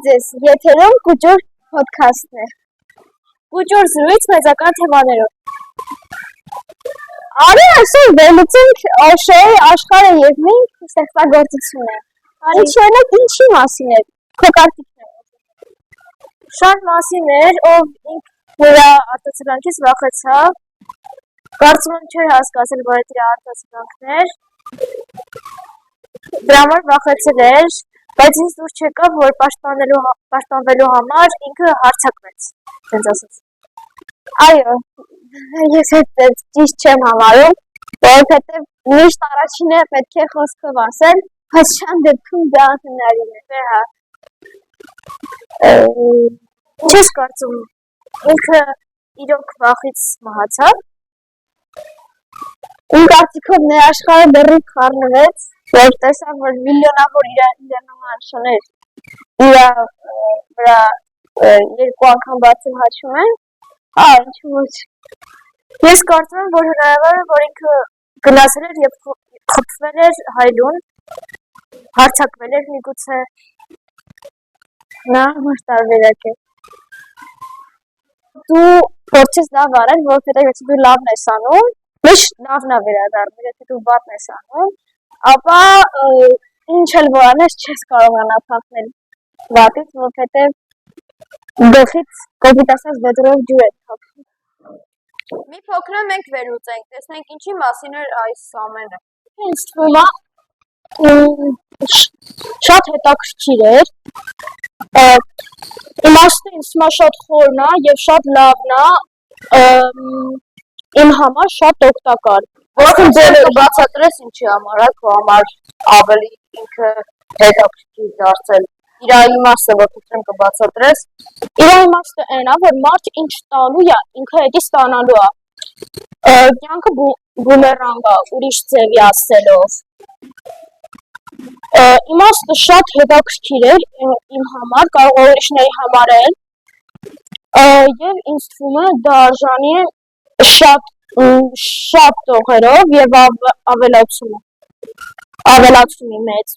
ձեզ, եթերում կուճուր պոդքասթն է։ Կուճուր զրույց մեծական թեմաներով։ Արի այսօր վերլուծենք Օշոյի աշխարհը եւ մենք ստեղծագործությունը։ Ինչի մասին է։ Քո կարծիքն է։ Շատ մասին էր, ով նրա արտասրանքից վախեցավ, կարծում եմ չէր հասկացել, որ այդ իր արտասրանքներ, դրա համար վախեցել էր, բայց ինձ դուր չեկավ, որ պաշտպանվելու համար ինքը հարձակվեց, տենց ասած։ Այո, ես այդ ճիշտ չեմ համարում, որովհետև միշտ առաջինը պետք է խոսքով ասել, բայց շատ դեպքում դա հնարին է, հա։ Ինչ ես կարծում, ինքը իրոք վախից մահացավ։ Իմ կարծիքով նրա աշխարհը բռի խառնվեց, որ տեսավ, որ միլիոնավոր իր նման շներ իր վրա երկու անգամ բացել հաչում են, հա, ինչու ոչ։ Ես կարծում եմ, որ հնարավոր է, որ ինքը գնացել էր և խփվել էր հայլուն, հարձակվել էր միգուցե, նա մեր տարբերակ է։ Դու փորձես լավ արել, որովհետև եթե դու լավն ես անում, միշտ լավն է վերադառնում, եթե դու վատն ես անում, ապա ինչ էլ որ անես չես կարողանա փախնել վատից, որովհետև գլխից կոպիտ ասած վեդրով ջուր է թափվում։ Մի փոքր մենք վերլուծենք, տեսնենք ինչի մասին էր այս ամենը։ Ինձ թվում է շատ հետաքրքիր էր, իմաստը ինձ թվում է շատ խորն է և շատ լավն է, իմ համար շատ օգտակար։ Որքան ձեր բացատրես ինչի համար է, քո համար ավելի ինքը հետաքրքիր դարձել։ Իր իմաստը որ փոքրեմ կբացատրես։ Իր իմաստը այն է, որ մարդ ինչ տալու է, ինքը հետի ստանալու է։ Կյանքը բումերանգ է, ուրիշ ձևի ասելով։ Իմաստը շատ հետաքրքիր էր իմ համար, կարող է ուրիշների համար էլ, և ինձ թվում է դա արժանի է շատ տողերով և ավելացումի մեծ։